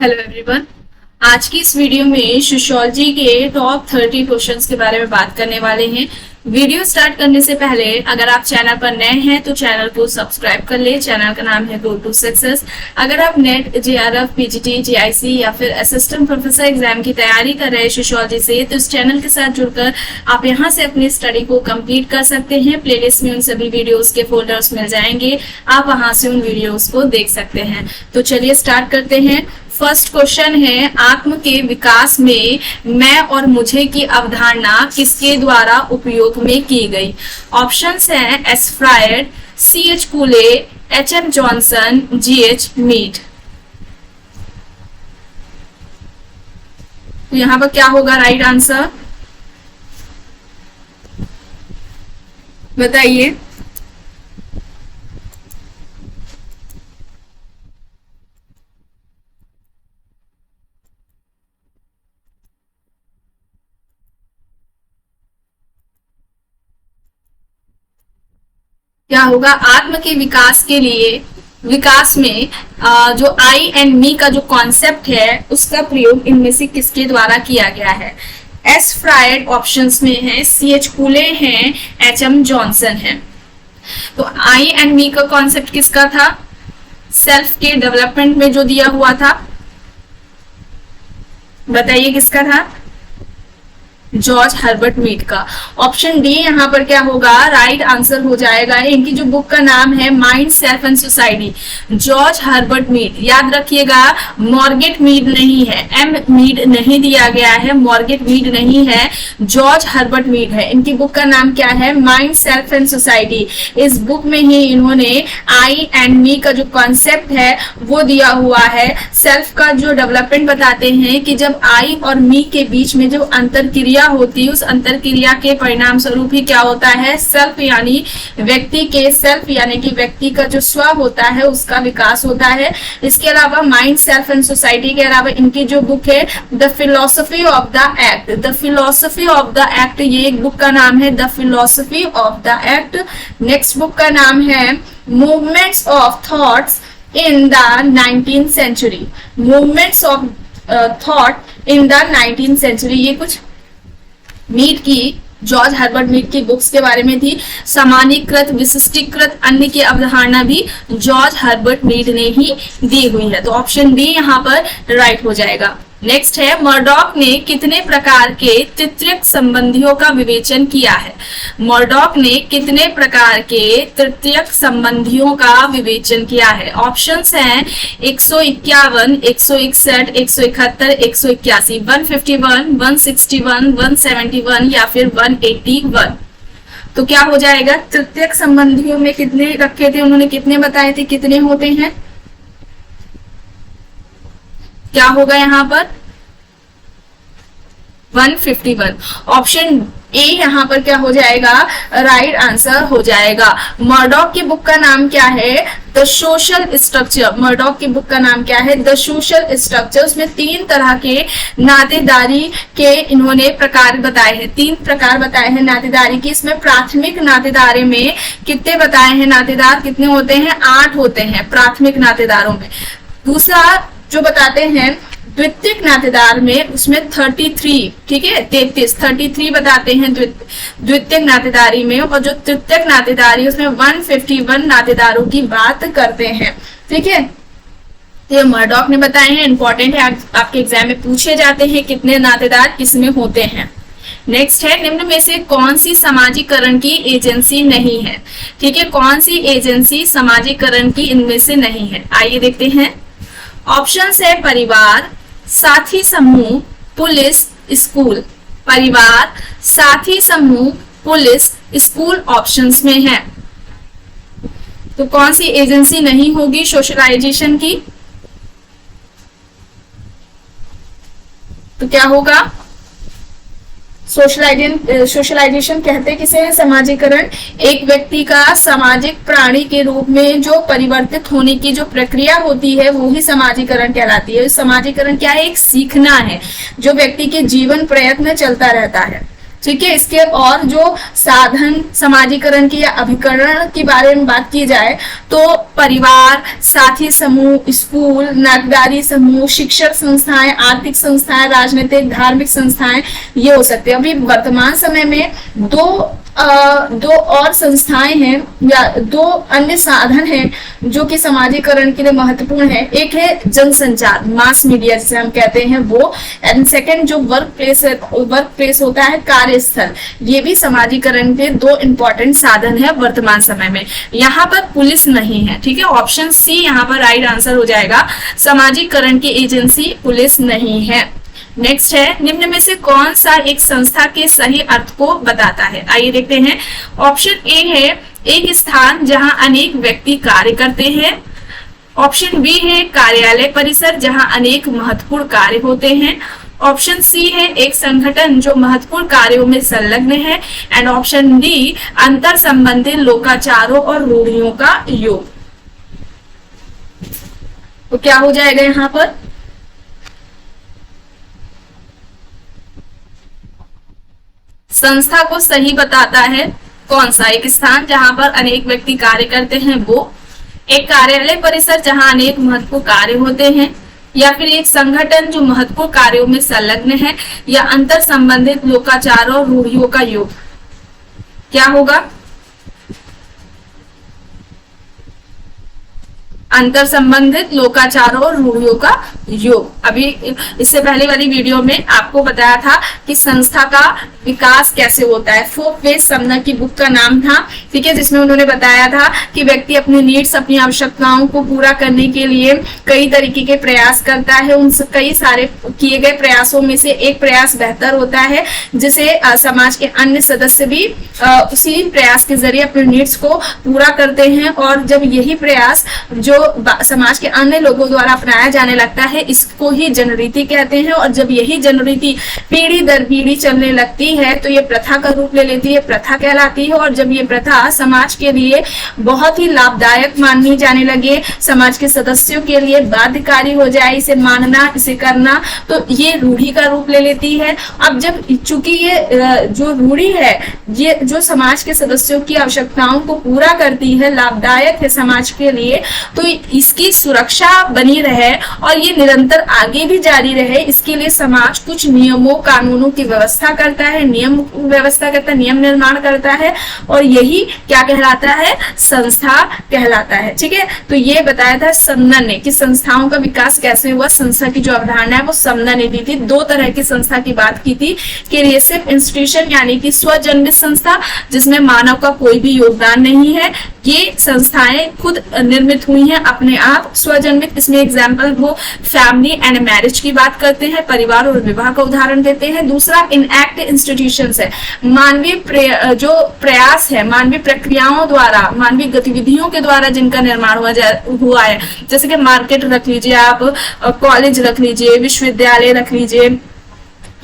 Hello everyone. आज की इस वीडियो में सोशियोलॉजी के टॉप 30 क्वेश्चंस के बारे में बात करने वाले हैं। वीडियो स्टार्ट करने से पहले अगर आप चैनल पर नए हैं तो चैनल को सब्सक्राइब कर ले। चैनल का नाम है गो टू सक्सेस। अगर आप नेट, जेआरएफ, पीजीटी, जेआईसी या फिर असिस्टेंट प्रोफेसर एग्जाम की तैयारी कर रहे हैं सोशियोलॉजी से, तो इस चैनल के साथ जुड़कर आप यहां से अपनी स्टडी को कंप्लीट कर सकते हैं। प्लेलिस्ट में उन सभी वीडियोस के फोल्डर्स मिल जाएंगे, आप वहां से उन वीडियोस को देख सकते हैं। तो चलिए स्टार्ट करते हैं। फर्स्ट क्वेश्चन है, आत्म के विकास में मैं और मुझे की अवधारणा किसके द्वारा उपयोग में की गई? ऑप्शंस हैं S Freud, C H Cooley, H M Johnson, G H Mead. तो यहां पर क्या होगा राइट आंसर, बताइए। क्या होगा? आत्म के विकास के लिए, विकास में जो आई एंड मी का जो कॉन्सेप्ट है उसका प्रयोग इनमें से किसके द्वारा किया गया है? एस फ्रायड ऑप्शंस में है, सी एच पुले हैं, एच एम जॉनसन है। तो आई एंड मी का कॉन्सेप्ट किसका था? सेल्फ के डेवलपमेंट में जो दिया हुआ था, बताइए किसका था? जॉर्ज हर्बर्ट मीड का। ऑप्शन डी यहाँ पर क्या होगा राइट आंसर हो जाएगा। इनकी जो बुक का नाम है mind, self and society, George Herbert Mead. याद रखिएगा मॉर्गेट मीड नहीं है, एम मीड नहीं दिया गया है, मॉर्गेट मीड नहीं है, जॉर्ज हर्बर्ट मीड है। इनकी बुक का नाम क्या है? Mind, self and society. इस बुक में ही इन्होंने आई एंड मी का जो कॉन्सेप्ट है वो दिया हुआ है। सेल्फ का जो डेवलपमेंट बताते हैं कि जब आई और मी के बीच में जो अंतर क्रिया होती है, उस अंतर क्रिया के परिणाम स्वरूप ही क्या होता है? सेल्फ यानी व्यक्ति के, सेल्फ यानी कि व्यक्ति का जो स्व होता है उसका विकास होता है। इसके अलावा माइंड, सेल्फ एंड सोसाइटी के अलावा इनकी जो बुक है the philosophy of the act, the philosophy of the act, ये एक बुक का नाम है the philosophy of the act. Next book का नाम है movements of thoughts in the 19th century, movements of thought in the 19th century. ये कुछ मीड की, जॉर्ज हर्बर्ट मीड की बुक्स के बारे में थी। सामान्यीकृत, विशिष्टीकृत अन्य की अवधारणा भी जॉर्ज हर्बर्ट मीड ने ही दी हुई है। तो ऑप्शन डी यहाँ पर राइट हो जाएगा। नेक्स्ट है, मर्डॉक ने कितने प्रकार के तृतीयक संबंधियों का विवेचन किया है? मर्डॉक ने कितने प्रकार के तृतीयक संबंधियों का विवेचन किया है? ऑप्शंस हैं 151, 161, 171, 181, 151, 161, 171 या फिर 181। तो क्या हो जाएगा? तृतीयक संबंधियों में कितने रखे थे उन्होंने, कितने बताए थे, कितने होते हैं? क्या होगा यहाँ पर? 151। ऑप्शन ए यहाँ पर क्या हो जाएगा राइट आंसर हो जाएगा। मर्डॉक की बुक का नाम क्या है? The social structure. मर्डॉक की बुक का नाम क्या है? The social structure. उसमें 3 तरह के नातेदारी के इन्होंने प्रकार बताए हैं, 3 प्रकार बताए हैं नातेदारी की। इसमें प्राथमिक नातेदारी में कितने बताए हैं? नातेदार कितने होते हैं? 8 होते हैं प्राथमिक नातेदारों में। दूसरा जो बताते हैं द्वितीयक नातेदार में, उसमें 33, ठीक है 33 बताते हैं द्वितीयक नातेदारी में। और जो तृतीयक नातेदारी उसमें 151 नातेदारों की बात करते हैं, ठीक है। ये मर्डॉक ने बताए हैं, इंपॉर्टेंट है, आपके एग्जाम में पूछे जाते हैं कितने नातेदार किसमें होते हैं। नेक्स्ट है, निम्न में से कौन सी सामाजिकरण की एजेंसी नहीं है? ठीक है, कौन सी एजेंसी सामाजिकरण की इनमें से नहीं है? आइए देखते हैं। ऑप्शन है परिवार, साथी समूह, पुलिस, स्कूल। परिवार, साथी समूह, पुलिस, स्कूल ऑप्शंस में है। तो कौन सी एजेंसी नहीं होगी सोशलाइजेशन की? तो क्या होगा? सोशलाइजेशन कहते किसे है? समाजीकरण। एक व्यक्ति का सामाजिक प्राणी के रूप में जो परिवर्तित होने की जो प्रक्रिया होती है वो ही समाजीकरण कहलाती है। समाजीकरण क्या है? एक सीखना है जो व्यक्ति के जीवन प्रयत्न चलता रहता है। ठीक है। इसके और जो साधन समाजीकरण की या अभिकरण के बारे में बात की जाए तो परिवार, साथी समूह, स्कूल, नागरिक समूह, शिक्षक संस्थाएं, आर्थिक संस्थाएं, राजनीतिक धार्मिक संस्थाएं, ये हो सकते हैं। अभी वर्तमान समय में दो और संस्थाएं हैं या दो अन्य साधन हैं जो कि समाजीकरण के लिए महत्वपूर्ण है। एक है जनसंचार, मास मीडिया जिसे हम कहते हैं वो, एंड सेकंड जो वर्क प्लेस होता है, कार्यस्थल, ये भी समाजीकरण के दो इंपॉर्टेंट साधन है वर्तमान समय में। यहाँ पर पुलिस नहीं है, ठीक है। ऑप्शन सी यहाँ पर राइट आंसर हो जाएगा, समाजीकरण की एजेंसी पुलिस नहीं है। नेक्स्ट है, निम्न में से कौन सा एक संस्था के सही अर्थ को बताता है? आइए देखते हैं। ऑप्शन ए है एक स्थान जहां अनेक व्यक्ति कार्य करते हैं। ऑप्शन बी है कार्यालय परिसर जहां अनेक महत्वपूर्ण कार्य होते हैं। ऑप्शन सी है एक संगठन जो महत्वपूर्ण कार्यों में संलग्न है। एंड ऑप्शन डी अंतर संबंधित लोकाचारों और रूढ़ियों का योग। तो क्या हो जाएगा यहाँ पर? संस्था को सही बताता है कौन सा? एक स्थान जहां पर अनेक व्यक्ति कार्य करते हैं वो, एक कार्यालय परिसर जहां अनेक महत्वपूर्ण कार्य होते हैं, या फिर एक संगठन जो महत्वपूर्ण कार्यों में संलग्न है, या अंतर संबंधित लोकाचारों और रूढ़ियों का योग। क्या होगा? अंतर संबंधित लोकाचारों और रूढ़ियों का योग। अभी इससे पहले वाली वीडियो में आपको बताया था कि संस्था का विकास कैसे होता है। 4 फेज समनर की बुक का नाम था, ठीक है, जिसमें उन्होंने बताया था कि व्यक्ति अपनी नीड्स, अपनी आवश्यकताओं को पूरा करने के लिए कई तरीके के प्रयास करता है। उन कई सारे किए गए प्रयासों में से एक प्रयास बेहतर होता है, जिसे समाज के अन्य सदस्य भी उसी प्रयास के जरिए अपने नीड्स को पूरा करते हैं। और जब यही प्रयास जो समाज के अन्य लोगों द्वारा अपनाया जाने लगता है, इसको ही जनरीति कहते हैं। और जब यही जनरीति पीढ़ी दर पीढ़ी चलने लगती है तो ये प्रथा का रूप ले लेती है, प्रथा कहलाती है। और जब ये प्रथा समाज के लिए बहुत ही लाभदायक माननी जाने लगे, समाज के सदस्यों के लिए बाध्यकारी हो जाए इसे मानना, इसे करना, तो ये रूढ़ी का रूप ले लेती है। अब जब चूंकि ये जो रूढ़ी है, ये जो समाज के सदस्यों की आवश्यकताओं को पूरा करती है, लाभदायक है समाज के लिए, तो इसकी सुरक्षा बनी रहे और ये निरंतर आगे भी जारी रहे, इसके लिए समाज कुछ नियमों कानूनों की व्यवस्था करता है, नियम निर्माण करता है। और यही क्या कहलाता है? संस्था कहलाता है, ठीक है। तो ये बताया था समनर ने कि संस्थाओं का विकास कैसे हुआ। संस्था की जो अवधारणा है वो समनर ने दी थी। 2 तरह की संस्था की बात की थी, क्रिएटिव इंस्टीट्यूशन यानी कि स्वजन्मित संस्था जिसमें मानव का कोई भी योगदान नहीं है, ये संस्थाएं खुद निर्मित हुई हैं अपने आप, स्वजन्मित। इसमें एग्जाम्पल वो फैमिली एंड मैरिज की बात करते हैं, परिवार और विवाह का उदाहरण देते हैं। दूसरा इनएक्ट इंस्टीट्यूशंस है, मानवीय जो प्रयास है, मानवीय प्रक्रियाओं द्वारा, मानवीय गतिविधियों के द्वारा जिनका निर्माण हुआ है। जैसे कि मार्केट रख लीजिए आप, कॉलेज रख लीजिए, विश्वविद्यालय रख लीजिए,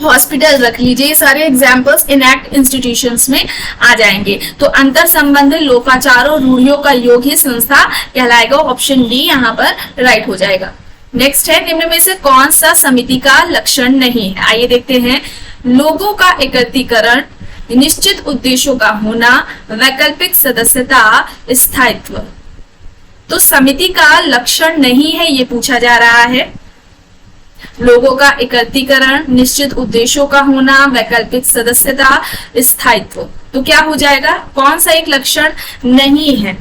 हॉस्पिटल रख लीजिए, सारे एग्जाम्पल्स इनएक्ट इंस्टीट्यूशंस में आ जाएंगे। तो अंतर संबंधित लोकाचारों रूढ़ियों का योग ही संस्था कहलाएगा। ऑप्शन डी यहाँ पर राइट हो जाएगा। नेक्स्ट है, निम्न में से कौन सा समिति का लक्षण नहीं है? आइए देखते हैं। लोगों का एकत्रीकरण, निश्चित उद्देश्यों का होना, वैकल्पिक सदस्यता, स्थायित्व। तो समिति का लक्षण नहीं है ये पूछा जा रहा है। लोगों का एकत्रीकरण, निश्चित उद्देश्यों का होना, वैकल्पिक सदस्यता, स्थायित्व। तो क्या हो जाएगा? कौन सा एक लक्षण नहीं है?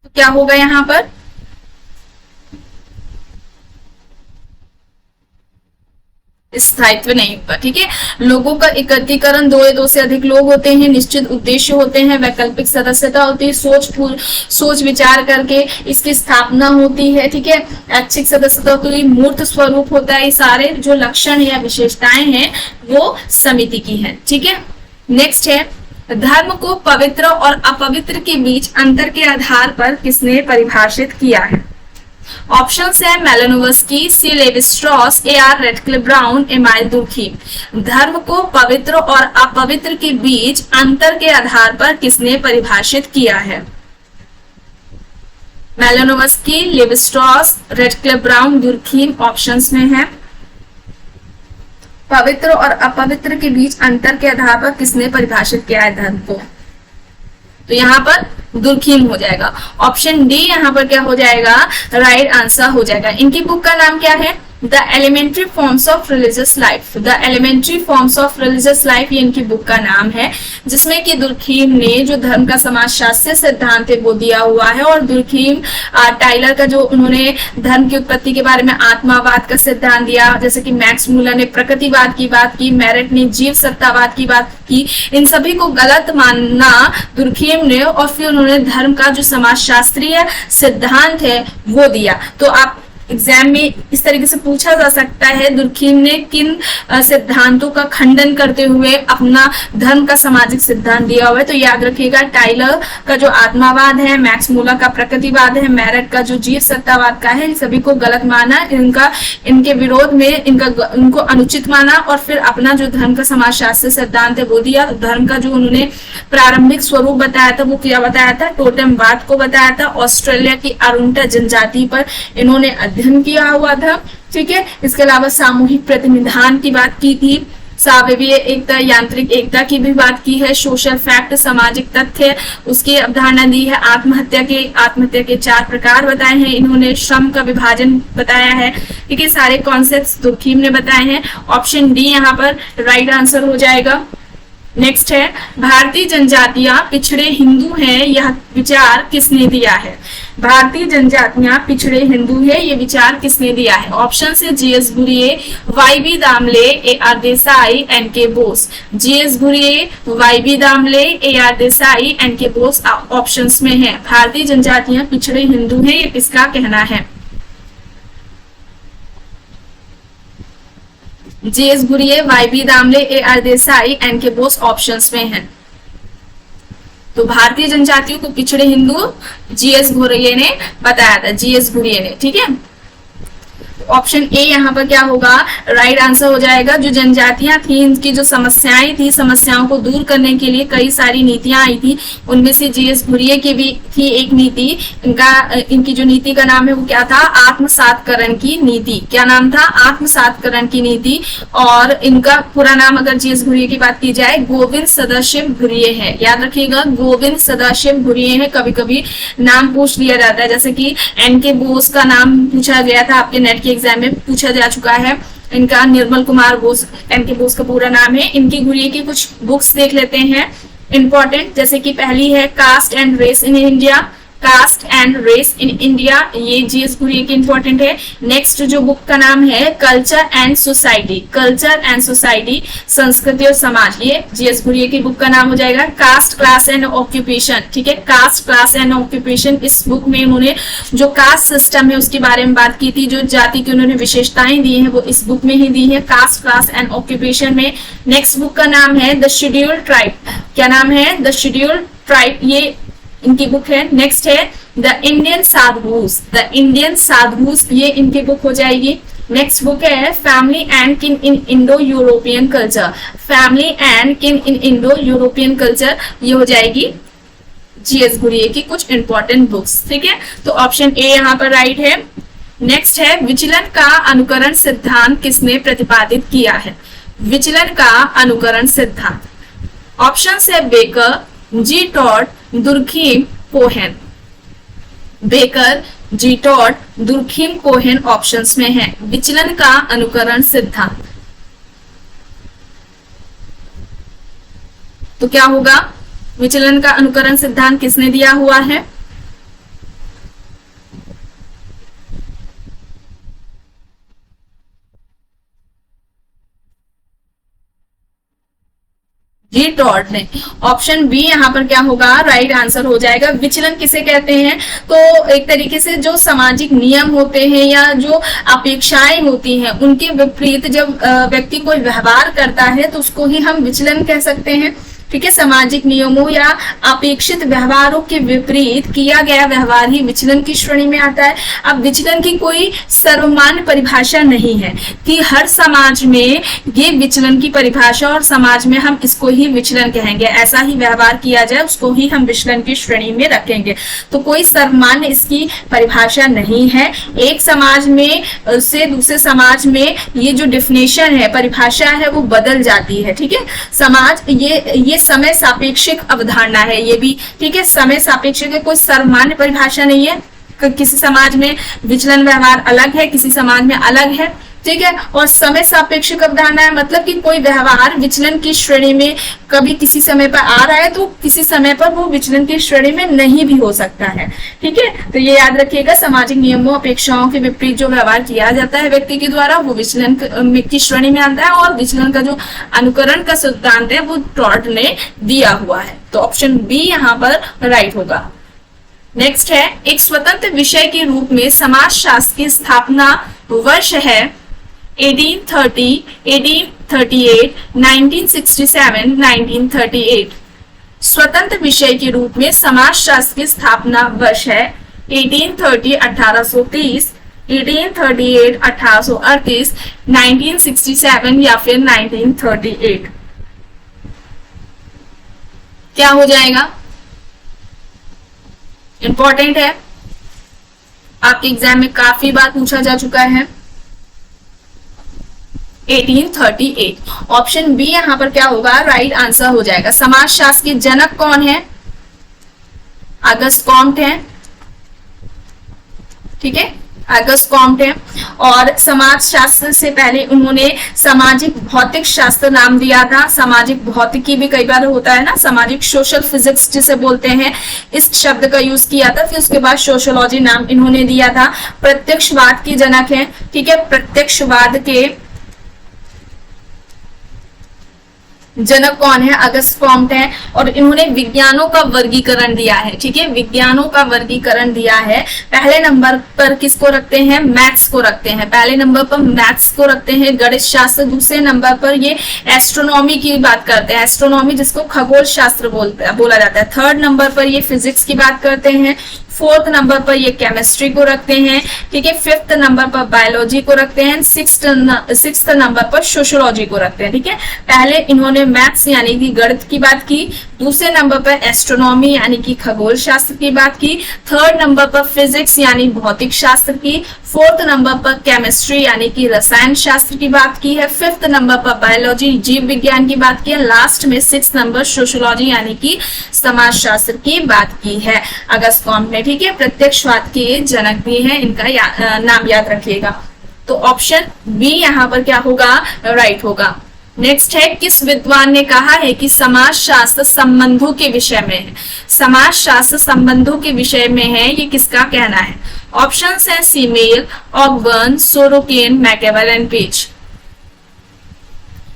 तो क्या होगा यहां पर? स्थायित्व नहीं होगा, ठीक है। लोगों का एकत्रीकरण, 2 या 2 से अधिक लोग होते हैं, निश्चित उद्देश्य होते हैं, वैकल्पिक सदस्यता होती है, सोच विचार करके इसकी स्थापना होती है, ठीक है। ऐच्छिक सदस्यता होती है, मूर्त स्वरूप होता है। ये सारे जो लक्षण या विशेषताएं हैं वो समिति की है, ठीक है। नेक्स्ट है, धर्म को पवित्र और अपवित्र के बीच अंतर के आधार पर किसने परिभाषित किया है? ऑप्शंस है Malinowski, C Levi Strauss, A R. Radcliffe Brown, Emile Durkheim. धर्म को पवित्र और अपवित्र के बीच अंतर के आधार पर किसने परिभाषित किया है? Malinowski, Levi Strauss, Radcliffe Brown, Durkheim options में है। पवित्र और अपवित्र के बीच अंतर के आधार पर किसने परिभाषित किया है धर्म को? तो यहाँ पर दुर्खीम हो जाएगा। ऑप्शन डी यहाँ पर क्या हो जाएगा, राइट आंसर हो जाएगा। इनकी बुक का नाम क्या है? The elementary forms of religious life. The elementary forms of religious life ये इनकी बुक का नाम है, जिसमें कि दुर्खीम ने जो धर्म का समाजशास्त्रीय सिद्धांत है वो दिया हुआ है। और दुर्खीम टाइलर का जो उन्होंने धर्म की उत्पत्ति के बारे में आत्मावाद का सिद्धांत दिया, जैसे कि मैक्स मूलर ने प्रकृतिवाद की बात की, मेरिट ने जीव सत्तावाद की बात की, इन सभी को गलत मानना दुर्खीम ने, और फिर उन्होंने धर्म का जो समाजशास्त्रीय सिद्धांत है वो दिया। तो आप एग्जाम में इस तरीके से पूछा जा सकता है, दुर्खीम ने किन सिद्धांतों का खंडन करते हुए अपना धर्म का सामाजिक सिद्धांत दिया हुआ है? तो याद रखिएगा, टाइलर का जो आत्मावाद है, मैक्स मूलर का प्रकृतिवाद है, मेरिट का जो जीव सत्तावाद का है, इन सभी को गलत माना, इनके विरोध में इनको अनुचित माना, और फिर अपना जो धर्म का समाजशास्त्रीय सिद्धांत है वो दिया। धर्म का जो उन्होंने प्रारंभिक स्वरूप बताया था वो क्या बताया था? टोटेमवाद को बताया था। ऑस्ट्रेलिया की अरुंटा जनजाति पर इन्होंने अध्ययन किया हुआ था, ठीक है। इसके अलावा सामूहिक प्रतिनिधान की बात की थी, सावयवी एकता, यांत्रिक एकता की भी बात की है, सोशल फैक्ट, सामाजिक तथ्य, उसकी अवधारणा दी है। आत्महत्या के 4 प्रकार बताए हैं इन्होंने, श्रम का विभाजन बताया है, ठीक है। सारे कॉन्सेप्ट्स दुर्खीम ने बताए हैं। ऑप्शन डी यहाँ पर राइट आंसर हो जाएगा। नेक्स्ट है, भारतीय जनजातियां पिछड़े हिंदू हैं, यह विचार किसने दिया है? भारतीय जनजातियां पिछड़े हिंदू है, ये विचार किसने दिया है? ऑप्शन है GS Ghurye, YB Damle, AR Desai, NK Bose. GS Ghurye, YB Damle, AR Desai, NK Bose options में है। भारतीय जनजातियां पिछड़े हिंदू है, ये किसका कहना है? GS Ghurye, YB Damle, AR Desai, NK Bose options में है। तो भारतीय जनजातियों को पिछड़े हिंदू जीएस घुरिये ने बताया था, जीएस घुरिये ने, ठीक है। ऑप्शन ए यहाँ पर क्या होगा, राइट आंसर हो जाएगा। जो जनजातियां थी, इनकी जो समस्याएं थी, समस्याओं को दूर करने के लिए कई सारी नीतियां आई थी, उनमें से जीएस घुरिये की भी थी एक नीति। इनकी जो नीति का नाम है वो क्या था? आत्मसातकरण की नीति। क्या नाम था? आत्मसातकरण की नीति। और इनका पूरा नाम अगर जीएस घुरिये की बात की जाए, गोविंद सदाशिव घुरिये है। याद रखिएगा, गोविंद सदाशिव घुरिये है। कभी कभी नाम पूछ लिया जाता है, जैसे कि एनके बोस का नाम पूछा गया था, आपके नेट के एग्जाम में पूछा जा चुका है। इनका निर्मल कुमार बोस, एनके बोस का पूरा नाम है। इनकी घुरिये की कुछ बुक्स देख लेते हैं इंपॉर्टेंट, जैसे कि पहली है caste and race in India, caste and race in India, ये जीएस घुरिये की इंपॉर्टेंट है। नेक्स्ट जो बुक का नाम है culture and society, culture and society, संस्कृति और समाज, ये जीएस घुरिये की बुक का नाम हो जाएगा। कास्ट, क्लास एंड ऑक्यूपेशन, ठीक है, कास्ट, क्लास एंड ऑक्यूपेशन, इस बुक में उन्होंने जो कास्ट सिस्टम है उसके बारे में बात की थी, जो जाति की उन्होंने विशेषताएं दी है वो इस बुक में ही दी है, कास्ट, क्लास एंड ऑक्यूपेशन में। नेक्स्ट बुक का नाम है द शेड्यूल्ड ट्राइब, क्या नाम है? द शेड्यूल्ड ट्राइब, ये इनकी बुक है। नेक्स्ट है the Indian sadhus, the Indian sadhus, ये इनकी बुक हो जाएगी। नेक्स्ट बुक है family and kin in Indo European culture, family and kin in Indo European culture, ये हो जाएगी जीएस घुरिये की कुछ इंपॉर्टेंट बुक्स, ठीक है। तो ऑप्शन ए यहाँ पर राइट है। नेक्स्ट है विचलन का अनुकरण सिद्धांत किसने प्रतिपादित किया है? विचलन का अनुकरण सिद्धांत, ऑप्शन है बेकर, जी टॉड, दुर्खीम, कोहेन। बेकर, जी टॉड, दुर्खीम, कोहेन ऑप्शंस में है। विचलन का अनुकरण सिद्धांत, तो क्या होगा? विचलन का अनुकरण सिद्धांत किसने दिया हुआ है? जी टॉड ने। ऑप्शन बी यहाँ पर क्या होगा? राइट आंसर हो जाएगा। विचलन किसे कहते हैं? तो एक तरीके से जो सामाजिक नियम होते हैं या जो अपेक्षाएं होती हैं उनके विपरीत जब व्यक्ति कोई व्यवहार करता है तो उसको ही हम विचलन कह सकते हैं। ठीक है, सामाजिक नियमों या अपेक्षित व्यवहारों के विपरीत किया गया व्यवहार ही विचलन की श्रेणी में आता है। अब विचलन की कोई सर्वमान्य परिभाषा नहीं है कि हर समाज में ये विचलन की परिभाषा और समाज में हम इसको ही विचलन कहेंगे, ऐसा ही व्यवहार किया जाए उसको ही हम विचलन की श्रेणी में रखेंगे। तो कोई सर्वमान्य इसकी परिभाषा नहीं है। एक समाज में से दूसरे समाज में ये जो डिफिनेशन है, परिभाषा है, वो बदल जाती है। ठीक है, समाज ये समय सापेक्षिक अवधारणा है ये भी। ठीक है, समय सापेक्षिक है, कोई सर्वमान्य परिभाषा नहीं है। किसी समाज में विचलन व्यवहार अलग है, किसी समाज में अलग है। ठीक है, और समय सापेक्षिक अवधारणा है मतलब कि कोई व्यवहार विचलन की श्रेणी में कभी किसी समय पर आ रहा है तो किसी समय पर वो विचलन की श्रेणी में नहीं भी हो सकता है। ठीक है, तो ये याद रखिएगा, सामाजिक नियमों अपेक्षाओं के विपरीत जो व्यवहार किया जाता है व्यक्ति के द्वारा वो विचलन की श्रेणी में आता है, और विचलन का जो अनुकरण का सिद्धांत है वो टॉर्ट ने दिया हुआ है। तो ऑप्शन बी यहाँ पर राइट होगा। नेक्स्ट है, एक स्वतंत्र विषय के रूप में समाजशास्त्र की स्थापना वर्ष है 1830, 1838, 1967, 1938। स्वतंत्र विषय के रूप में समाजशास्त्र की स्थापना वर्ष है 1830, 1830, 1838, 1838, 1967 या फिर 1938। क्या हो जाएगा? इंपॉर्टेंट है, आपके एग्जाम में काफी बार पूछा जा चुका है। 1838 ऑप्शन बी यहां पर क्या होगा? राइट आंसर हो जाएगा। समाजशास्त्र के जनक कौन है? अगस्त कॉम्ट है। ठीक है, अगस्त कॉम्ट है। और समाज शास्त्र से पहले उन्होंने सामाजिक भौतिक शास्त्र नाम दिया था। सामाजिक भौतिकी भी कई बार होता है ना, सामाजिक सोशल फिजिक्स जिसे बोलते हैं, इस शब्द का यूज किया था। फिर उसके बाद सोशियोलॉजी नाम इन्होंने दिया था। प्रत्यक्षवाद के जनक है। ठीक है, प्रत्यक्षवाद के जनक कौन है? अगस्त कॉम्ट है। और इन्होंने विज्ञानों का वर्गीकरण दिया है। ठीक है, विज्ञानों का वर्गीकरण दिया है। पहले नंबर पर किसको रखते हैं? मैथ्स को रखते हैं। पहले नंबर पर मैथ्स को रखते हैं, गणित शास्त्र। दूसरे नंबर पर ये एस्ट्रोनॉमी की बात करते हैं, एस्ट्रोनॉमी जिसको खगोल शास्त्र बोला जाता है। थर्ड नंबर पर ये फिजिक्स की बात करते हैं। फोर्थ नंबर पर ये केमिस्ट्री को रखते हैं। ठीक है, फिफ्थ नंबर पर बायोलॉजी को रखते हैं। सिक्स्थ नंबर पर सोशियोलॉजी को रखते हैं। ठीक है, पहले इन्होंने मैथ्स यानी कि गणित की बात की। दूसरे नंबर पर एस्ट्रोनॉमी यानी कि खगोल शास्त्र की बात की। थर्ड नंबर पर फिजिक्स यानी भौतिक शास्त्र की। फोर्थ नंबर पर केमिस्ट्री यानी कि रसायन शास्त्र की बात की है। फिफ्थ नंबर पर बायोलॉजी जीव विज्ञान की बात की है। लास्ट में सिक्स्थ नंबर सोशियोलॉजी यानी कि समाज शास्त्र की बात की है अगस्त कॉम्ट ने। ठीक है, प्रत्यक्षवाद के जनक भी है, इनका नाम याद रखिएगा। तो ऑप्शन बी यहाँ पर क्या होगा? राइट होगा। नेक्स्ट है, किस विद्वान ने कहा है कि समाज शास्त्र संबंधों के विषय में है? समाज शास्त्र संबंधों के विषय में है, ये किसका कहना है? ऑप्शंस है सीमेल, ऑकबर्न, सोरोकिन, मैकेवेल एंड पेज।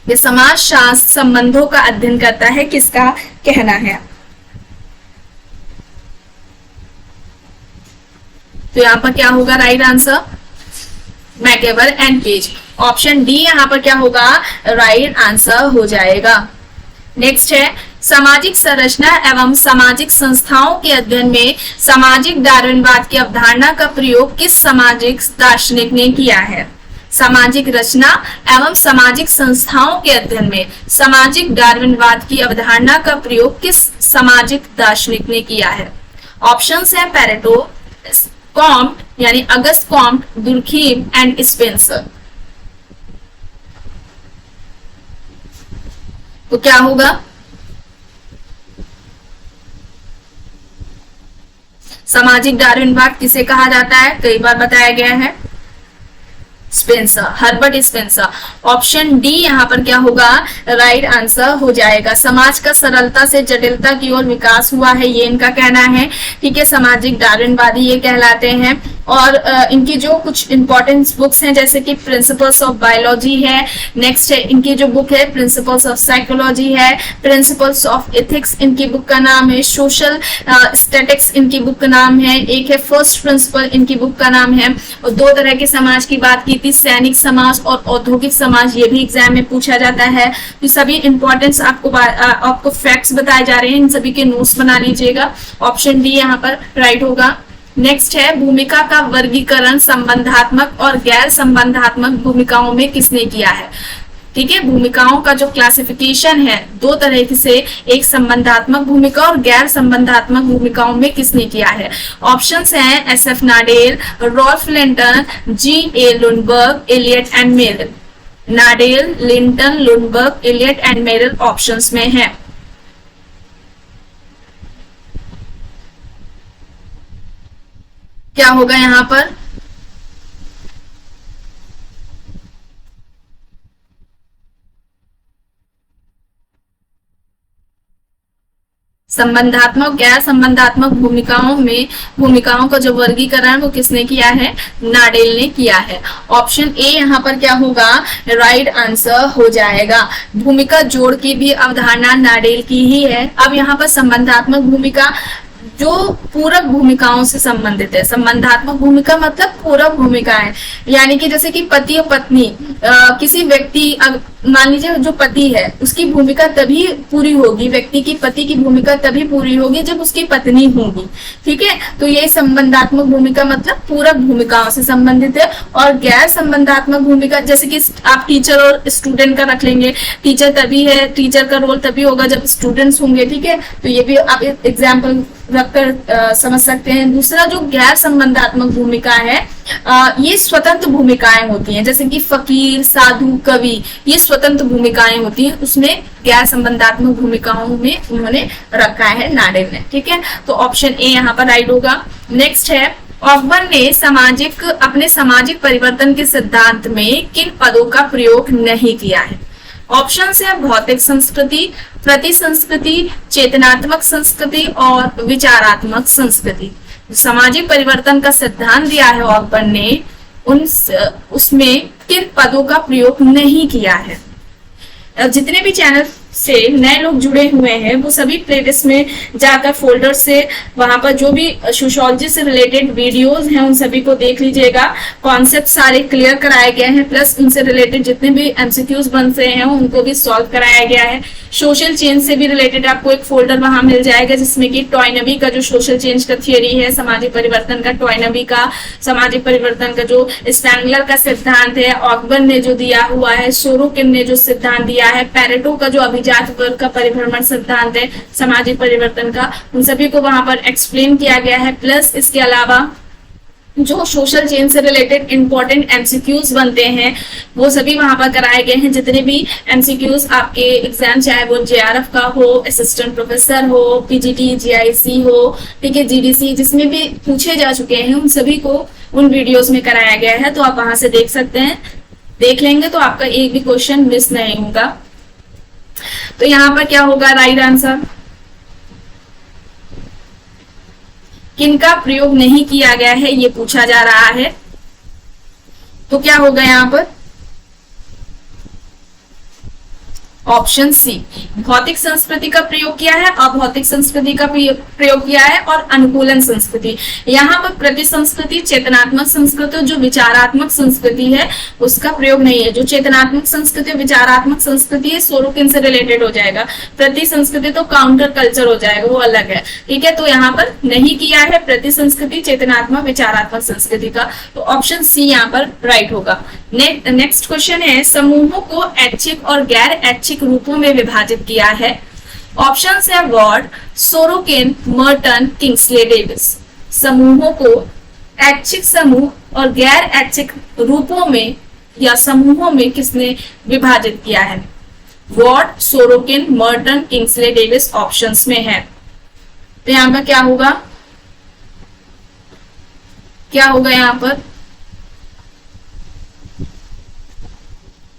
ये समाज शास्त्र संबंधों का अध्ययन करता है, किसका कहना है? तो यहाँ पर क्या होगा right answer? MacIver and Page. Option D यहाँ पर क्या होगा? राइट आंसर हो जाएगा। नेक्स्ट है, सामाजिक संरचना एवं सामाजिक संस्थाओं के अध्ययन में सामाजिक डार्विनवाद की अवधारणा का प्रयोग किस सामाजिक दार्शनिक ने किया है? सामाजिक रचना एवं सामाजिक संस्थाओं के अध्ययन में सामाजिक डार्विनवाद की अवधारणा का प्रयोग किस सामाजिक दार्शनिक ने किया है? ऑप्शंस है पेरेटो, कॉम्ट यानी Auguste Comte, Durkheim and Spencer. तो क्या होगा? सामाजिक डार्विनवाद किसे कहा जाता है? कई बार बताया गया है, Spencer, Herbert Spencer. Option D यहाँ पर क्या होगा? राइट आंसर हो जाएगा। समाज का सरलता से जटिलता की ओर विकास हुआ है, ये इनका कहना है। ठीक है, सामाजिक डार्विनवादी ये कहलाते हैं। और इनकी जो कुछ इंपॉर्टेंट बुक्स हैं जैसे कि प्रिंसिपल्स ऑफ बायोलॉजी है, नेक्स्ट है इनकी जो बुक है प्रिंसिपल्स ऑफ साइकोलॉजी है, प्रिंसिपल्स ऑफ एथिक्स इनकी बुक का नाम है, सोशल स्टैटिक्स इनकी बुक का नाम है, एक है फर्स्ट प्रिंसिपल इनकी बुक का नाम है। और दो तरह के समाज की बात की थी, सैनिक समाज और औद्योगिक समाज, ये भी एग्जाम में पूछा जाता है। तो सभी इंपॉर्टेंस आपको फैक्ट्स बताए जा रहे हैं, इन सभी के नोट्स बना लीजिएगा। ऑप्शन डी यहाँ पर राइट होगा। नेक्स्ट है भूमिका का वर्गीकरण संबंधात्मक और गैर संबंधात्मक भूमिकाओं में किसने किया है। ठीक है, भूमिकाओं का जो क्लासिफिकेशन है दो तरह से, एक संबंधात्मक भूमिका और गैर संबंधात्मक भूमिकाओं में किसने किया है। ऑप्शंस हैं SF Nadel, Ralph Linton, G.A. Lundberg, Eliot and Merrill. Nadel, Linton, Lundberg, Eliot and Merrill options में है। क्या होगा यहाँ पर, संबंधात्मक गैर संबंधात्मक भूमिकाओं का जो वर्गीकरण वो किसने किया है, नाडेल ने किया है। ऑप्शन ए यहाँ पर क्या होगा, राइट आंसर हो जाएगा। भूमिका जोड़ की भी अवधारणा नाडेल की ही है। अब यहाँ पर संबंधात्मक भूमिका जो पूरक भूमिकाओं से संबंधित है, संबंधात्मक भूमिका मतलब पूरक भूमिकाएं, यानी कि जैसे कि पति और पत्नी, किसी व्यक्ति मान लीजिए जो पति है उसकी भूमिका तभी पूरी होगी, व्यक्ति की पति की भूमिका तभी पूरी होगी जब उसकी पत्नी होगी। ठीक है, तो ये संबंधात्मक भूमिका मतलब पूरक भूमिकाओं से संबंधित है। और गैर संबंधात्मक भूमिका जैसे कि आप टीचर और स्टूडेंट का रख लेंगे, टीचर तभी है, टीचर का रोल तभी होगा जब स्टूडेंट्स होंगे। ठीक है, तो ये भी आप एग्जाम्पल रखकर समझ सकते हैं। दूसरा जो गैर संबंधात्मक भूमिका है, ये स्वतंत्र भूमिकाएं होती हैं, जैसे कि फकीर, साधु, कवि, ये स्वतंत्र भूमिकाएं होती हैं, उसमें गैर संबंधात्मक भूमिकाओं में उन्होंने रखा है नाडेल ने। ठीक है, तो ऑप्शन ए यहाँ पर राइट होगा। नेक्स्ट है ऑकबर्न ने अपने सामाजिक परिवर्तन के सिद्धांत में किन पदों का प्रयोग नहीं किया है। ऑप्शन है भौतिक संस्कृति, प्रति संस्कृति, चेतनात्मक संस्कृति और विचारात्मक संस्कृति। सामाजिक परिवर्तन का सिद्धांत दिया है ऑकबर्न ने, उसमें किन पदों का प्रयोग नहीं किया है। जितने भी चैनल से नए लोग जुड़े हुए हैं वो सभी प्लेलिस्ट में जाकर फोल्डर से वहां पर जो भी सोशियोलॉजी से रिलेटेड वीडियोस हैं उन सभी को देख लीजिएगा। कॉन्सेप्ट सारे क्लियर कराए गए हैं, प्लस उनसे रिलेटेड जितने भी एमसीक्यूज बनते हैं उनको भी सॉल्व कराया गया है। सोशल चेंज से भी रिलेटेड आपको एक फोल्डर वहां मिल जाएगा जिसमें कि टॉयनबी का जो सोशल चेंज का थियोरी है, सामाजिक परिवर्तन का, टॉयनबी का सामाजिक परिवर्तन का जो स्पैंगलर का सिद्धांत है, ऑकबर्न ने जो दिया हुआ है, सोरोकिन ने जो सिद्धांत दिया है, पैरेटो का जो अभिजात वर्ग का परिभ्रमण सिद्धांत है सामाजिक परिवर्तन का, उन सभी को वहां पर एक्सप्लेन किया गया है। प्लस इसके अलावा जो सोशल चेंज से रिलेटेड इंपॉर्टेंट एमसीक्यूज बनते हैं वो सभी वहां पर कराए गए हैं। जितने भी एमसीक्यूज आपके एग्जाम, चाहे वो जेआरएफ का हो, असिस्टेंट प्रोफेसर हो, पीजीटी, जीआईसी हो, ठीक है, जीडीसी, जिसमें भी पूछे जा चुके हैं उन सभी को उन वीडियोस में कराया गया है। तो आप वहां से देख सकते हैं, देख लेंगे तो आपका एक भी क्वेश्चन मिस नहीं होगा। तो यहाँ पर क्या होगा राइट आंसर, किनका प्रयोग नहीं किया गया है ये पूछा जा रहा है। तो क्या होगा यहाँ पर ऑप्शन सी, भौतिक संस्कृति का प्रयोग किया है, अभौतिक संस्कृति का प्रयोग किया है और अनुकूलन संस्कृति। यहाँ पर प्रति संस्कृति, चेतनात्मक संस्कृति, जो विचारात्मक संस्कृति है उसका प्रयोग नहीं है। जो चेतनात्मक संस्कृति, विचारात्मक संस्कृति है सोरोकिन से रिलेटेड हो जाएगा, प्रति संस्कृति तो काउंटर कल्चर हो जाएगा, वो अलग है। ठीक है, तो यहाँ पर नहीं किया है प्रति संस्कृति, चेतनात्मक, विचारात्मक संस्कृति का। तो ऑप्शन सी यहाँ पर राइट होगा। नेक्स्ट क्वेश्चन है समूहों को ऐच्छिक और गैर ऐच्छिक रूपों में विभाजित किया है। ऑप्शन है Ward, Sorokin, Merton, Kingsley Davis. समूहों को ऐच्छिक समूह और गैर ऐच्छिक रूपों में या समूहों में किसने विभाजित किया है। Ward, Sorokin, Merton, Kingsley Davis options में है। तो यहाँ पर क्या होगा, क्या होगा यहाँ पर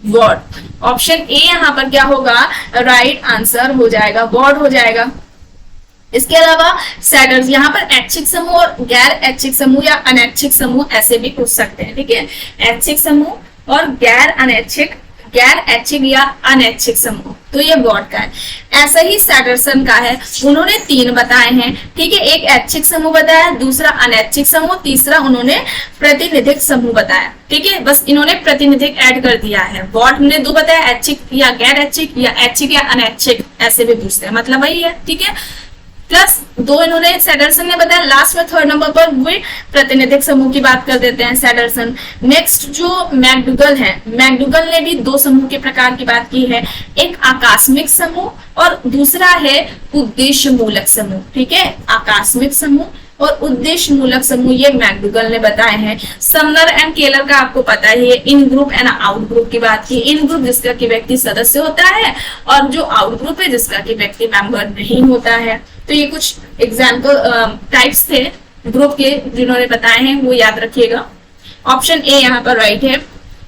वॉर्ड। ऑप्शन ए यहाँ पर क्या होगा राइट आंसर हो जाएगा, वॉर्ड हो जाएगा। इसके अलावा सेडर्स, यहाँ पर ऐच्छिक समूह और गैर ऐच्छिक समूह या अनैच्छिक समूह ऐसे भी पूछ सकते हैं, ठीक है। ऐच्छिक समूह और गैर अनैच्छिक, गैर ऐच्छिक या अनैच्छिक समूह, तो ये बोर्ड का है। ऐसा ही सैडरसन का है, उन्होंने 3 बताए हैं, ठीक है। एक ऐच्छिक समूह बताया, दूसरा अनैच्छिक समूह, तीसरा उन्होंने प्रतिनिधिक समूह बताया, ठीक है। बस इन्होंने प्रतिनिधिक ऐड कर दिया है। बोर्ड ने 2 बताया, ऐच्छिक या गैर ऐच्छिक या ऐच्छिक या अनैच्छिक, ऐसे भी पूछते हैं, मतलब वही है, ठीक है। प्लस 2 इन्होंने सैडरसन ने बताया। लास्ट में 3rd नंबर पर वे प्रतिनिधिक समूह की बात कर देते हैं सैडरसन। नेक्स्ट जो मैकडूगल है, मैकडूगल ने भी 2 समूह के प्रकार की बात की है, एक आकस्मिक समूह और दूसरा है उद्देश्य मूलक समूह, ठीक है। आकस्मिक समूह और उद्देश्य मूलक समूह ये मैकडूगल ने बताए हैं। समनर एंड केलर का आपको पता ही है, इन ग्रुप एंड आउट ग्रुप की बात की। इन ग्रुप जिसका कि व्यक्ति सदस्य होता है और जो आउट ग्रुप है जिसका कि व्यक्ति मेंबर नहीं होता है। तो ये कुछ एग्जाम्पल टाइप्स थे ग्रुप के जिन्होंने बताए हैं, वो याद रखिएगा। ऑप्शन ए यहाँ पर राइट है।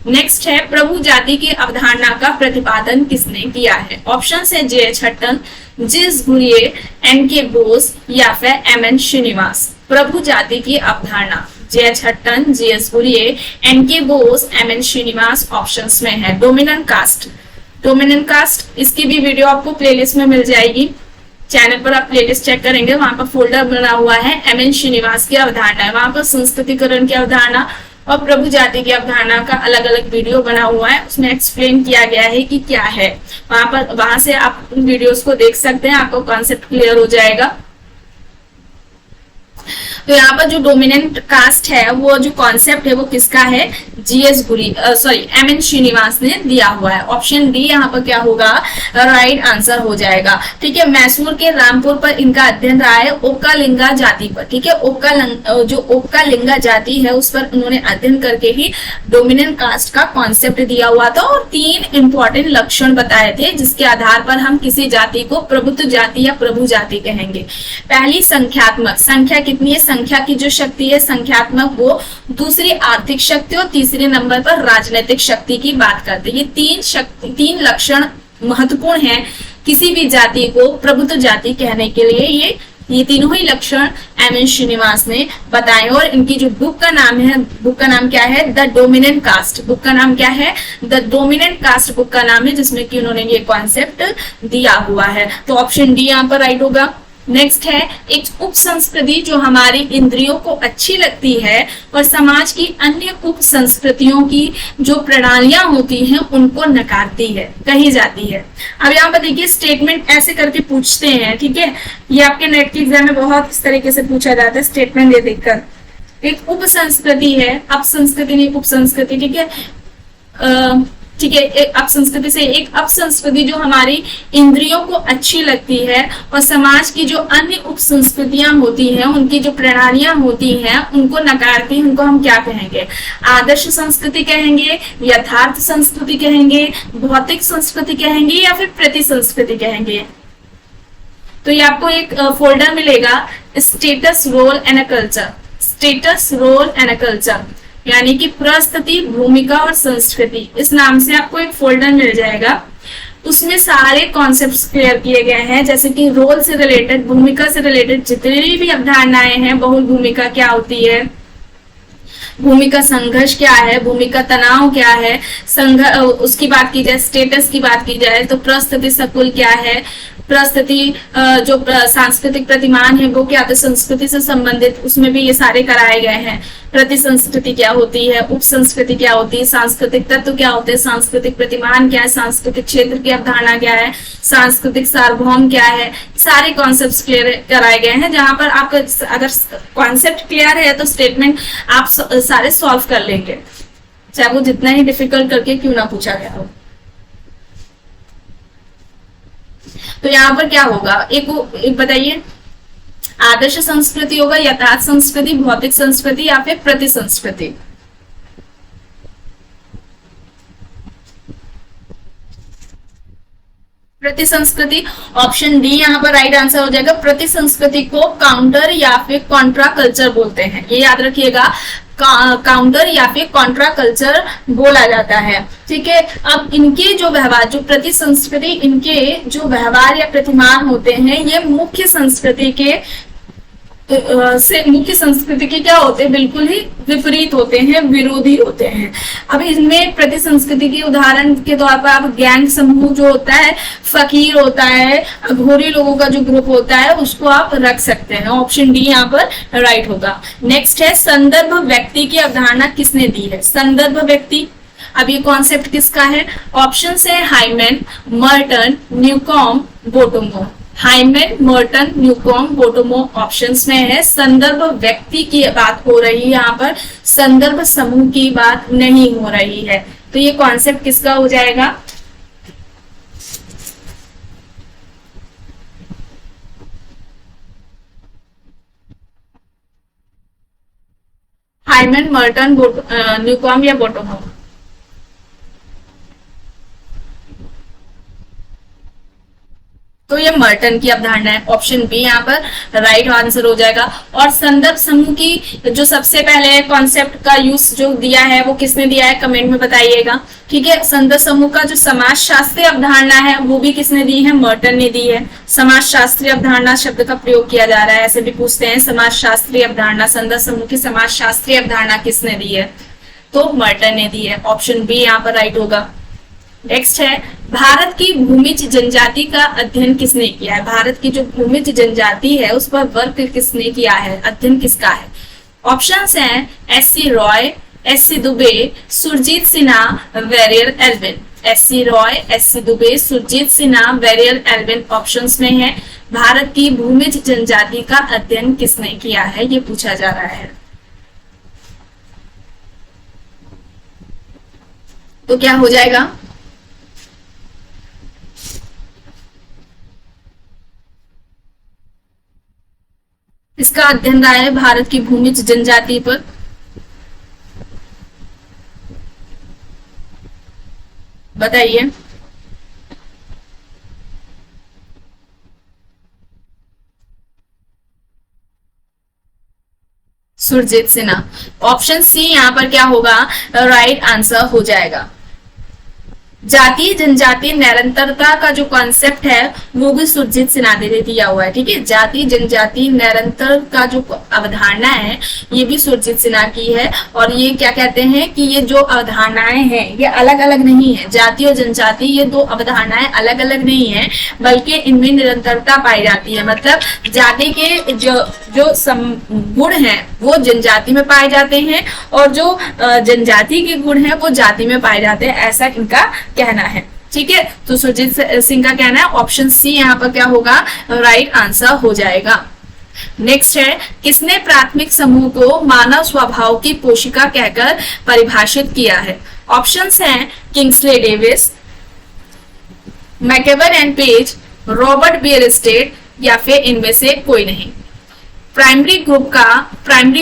नेक्स्ट है प्रभु जाति की अवधारणा का प्रतिपादन किसने किया है। ऑप्शन है JH. Hutton, GS. Ghurye, NK. Bose या फिर एम.एन. श्रीनिवास। प्रभु जाति की अवधारणा JH. Hutton, GS. Ghurye, NK. Bose, MN. Srinivas options में है। डोमिनेंट कास्ट, डोमिनेंट कास्ट इसकी भी वीडियो आपको प्लेलिस्ट में मिल जाएगी, चैनल पर आप प्लेलिस्ट चेक करेंगे, वहां पर फोल्डर बना हुआ है एम.एन. श्रीनिवास की अवधारणा है, वहां पर संस्कृतिकरण की अवधारणा और प्रभु जाति की अवधारणा का अलग अलग वीडियो बना हुआ है, उसमें एक्सप्लेन किया गया है कि क्या है। वहां से आप उन वीडियोस को देख सकते हैं, आपको कॉन्सेप्ट क्लियर हो जाएगा। तो यहाँ पर जो डोमिनेंट कास्ट है, वो जो कॉन्सेप्ट है वो किसका है, जी.एस. घुरी सॉरी एम.एन. श्रीनिवास ने दिया हुआ है। ऑप्शन डी यहाँ पर क्या होगा, राइट आंसर हो जाएगा, ठीक है। मैसूर के रामपुर पर इनका अध्ययन रहा है, ओक्कालिंगा जाति पर, ठीक है। जो ओक्कालिंगा जाति है उस पर उन्होंने अध्ययन करके ही डोमिनेंट कास्ट का कॉन्सेप्ट दिया हुआ था और 3 इंपॉर्टेंट लक्षण बताए थे जिसके आधार पर हम किसी जाति को प्रभुत्व जाति या प्रभु जाति कहेंगे। पहली संख्यात्मक, संख्या कितनी है, संख्या की जो शक्ति है संख्यात्मक, वो। दूसरी आर्थिक शक्ति और तीसरे नंबर पर राजनीतिक शक्ति की बात करते हैं। ये 3 लक्षण महत्वपूर्ण हैं किसी भी जाति को प्रभुत्व जाति कहने के लिए। ये तीनों ही लक्षण एम.एन. श्रीनिवास ने बताए और इनकी जो बुक का नाम है, बुक का नाम क्या है, द डोमिनेंट कास्ट। बुक का नाम क्या है, द डोमिनेंट कास्ट बुक का नाम है, जिसमें कि उन्होंने ये कॉन्सेप्ट दिया हुआ है। तो ऑप्शन डी यहाँ पर राइट होगा। नेक्स्ट है एक उप संस्कृति जो हमारी इंद्रियों को अच्छी लगती है और समाज की अन्य उप संस्कृतियों की जो प्रणालियां होती हैं उनको नकारती है, कही जाती है। अब यहाँ पर देखिए स्टेटमेंट ऐसे करके पूछते हैं, ठीक है। ये आपके नेट के एग्जाम में बहुत इस तरीके से पूछा जाता है, स्टेटमेंट ये देखकर। एक उप संस्कृति है, अप संस्कृति नहीं, उप संस्कृति, ठीक है, ठीक है। एक अप संस्कृति से एक अप संस्कृति जो हमारी इंद्रियों को अच्छी लगती है और समाज की जो अन्य उप संस्कृतियां होती हैं, उनकी जो प्रणालियां होती हैं उनको नकारती हैं, उनको हम क्या कहेंगे, आदर्श संस्कृति कहेंगे, यथार्थ संस्कृति कहेंगे, भौतिक संस्कृति कहेंगे या फिर प्रति संस्कृति कहेंगे। तो ये आपको एक फोल्डर मिलेगा, status role and a culture, status role and a culture, यानी कि परिस्थिति, भूमिका और संस्कृति, इस नाम से आपको एक फोल्डर मिल जाएगा। उसमें सारे कॉन्सेप्ट्स क्लियर किए गए हैं, जैसे कि रोल से रिलेटेड, भूमिका से रिलेटेड जितनी भी अवधारणाएं हैं, बहुल भूमिका क्या होती है, भूमिका संघर्ष क्या है, भूमिका तनाव क्या है, उसकी बात की जाए, स्टेटस की बात की जाए तो परिस्थिति सकुल क्या है, परिस्थिति जो सांस्कृतिक प्रतिमान है वो क्या होता है, संस्कृति से संबंधित, उसमें भी ये सारे कराए गए हैं। प्रति संस्कृति क्या होती है, उप संस्कृति क्या होती है, सांस्कृतिक तत्व क्या होते हैं, सांस्कृतिक प्रतिमान क्या है, सांस्कृतिक क्षेत्र की अवधारणा क्या है, सांस्कृतिक सार्वभौम क्या है, सारे कॉन्सेप्ट्स क्लियर कराए गए हैं। जहां पर आपका अगर कॉन्सेप्ट क्लियर है तो स्टेटमेंट आप सारे सॉल्व कर लेंगे, चाहे वो जितना ही डिफिकल्ट करके क्यों ना पूछा गया हो। तो यहाँ पर क्या होगा, एक बताइए, आदर्श संस्कृति होगा, यथार्थ संस्कृति, भौतिक संस्कृति या फिर प्रति संस्कृति। प्रति संस्कृति, ऑप्शन डी यहाँ पर राइट आंसर हो जाएगा। प्रति संस्कृति को काउंटर या फिर कॉन्ट्रा कल्चर बोलते हैं, ये याद रखिएगा। काउंटर या फिर कॉन्ट्रा कल्चर बोला जाता है। ठीक है, अब इनके जो व्यवहार, जो प्रति संस्कृति, इनके जो व्यवहार या प्रतिमान होते हैं, ये मुख्य संस्कृति के मुख्य संस्कृति के क्या होते हैं, बिल्कुल ही विपरीत होते हैं, विरोधी होते हैं। अब इसमें प्रति संस्कृति के उदाहरण के तौर पर आप गैंग समूह जो होता है, फकीर होता है, अघोरी लोगों का जो ग्रुप होता है, उसको आप रख सकते हैं। ऑप्शन डी यहाँ पर राइट होगा। नेक्स्ट है संदर्भ व्यक्ति की अवधारणा किसने दी है? संदर्भ व्यक्ति, अब ये कॉन्सेप्ट किसका है? ऑप्शन है Hyman, Merton, Newcomb, Bottomore. Hyman, Merton, Newcomb, Bottomore options में है। संदर्भ व्यक्ति की बात हो रही है यहाँ पर, संदर्भ समूह की बात नहीं हो रही है। तो ये कॉन्सेप्ट किसका हो जाएगा? हाइमन, मर्टन, न्यूकॉम या बोटोमो? तो ये मर्टन की अवधारणा है। ऑप्शन बी यहाँ पर राइट आंसर हो जाएगा। और संदर्भ समूह की जो सबसे पहले कॉन्सेप्ट का यूज जो दिया है वो किसने दिया है, कमेंट में बताइएगा। ठीक है, संदर्भ समूह का जो समाजशास्त्रीय अवधारणा है वो भी किसने दी है? मर्टन ने दी है। समाजशास्त्रीय अवधारणा शब्द का प्रयोग किया जा रहा है, ऐसे भी पूछते हैं। समाजशास्त्रीय अवधारणा, संदर्भ समूह की समाजशास्त्रीय अवधारणा किसने दी है? तो मर्टन ने दी है। ऑप्शन बी यहाँ पर राइट होगा। नेक्स्ट है भारत की भूमिज जनजाति का अध्ययन किसने किया है? भारत की जो भूमिज जनजाति है उस पर वर्क किसने किया है, अध्ययन किसका है? ऑप्शंस हैं SC. Roy, SC. Dube, Surajit Sinha, Verrier Elwin. SC. Roy, SC. Dube, Surajit Sinha, Verrier Elwin options में है। भारत की भूमिज जनजाति का अध्ययन किसने किया है, ये पूछा जा रहा है। तो क्या हो जाएगा? इसका अध्ययन रहा है भारत की भूमिज जनजाति पर। बताइए। सुरजीत सिन्हा। ऑप्शन सी यहाँ पर क्या होगा? राइट आंसर हो जाएगा। जाति जनजाति निरंतरता का जो कॉन्सेप्ट है वो भी सुरजीत सिन्हा ने दिया हुआ है। ठीक है, जाति जनजाति निरंतर का जो अवधारणा है ये भी सुरजीत सिन्हा की है। और ये क्या कहते हैं कि ये जो अवधारणाएं हैं ये अलग अलग नहीं है। जाति और जनजाति ये दो अवधारणाएं अलग अलग नहीं है, बल्कि इनमें निरंतरता पाई जाती है। मतलब जाति के जो गुण हैं वो जनजाति में पाए जाते हैं और जो जनजाति के गुण हैं वो जाति में पाए जाते हैं, ऐसा इनका कहना है। ठीक है, तो सुरजीत सिंह का कहना है ऑप्शन सी यहाँ पर क्या होगा? राइट आंसर हो जाएगा। नेक्स्ट है किसने प्राथमिक समूह को मानव स्वभाव की पोशिका कहकर परिभाषित किया है? ऑप्शंस हैं Kingsley Davis, MacIver and Page, Robert Bierstedt या फिर इनमें से कोई नहीं। प्राइमरी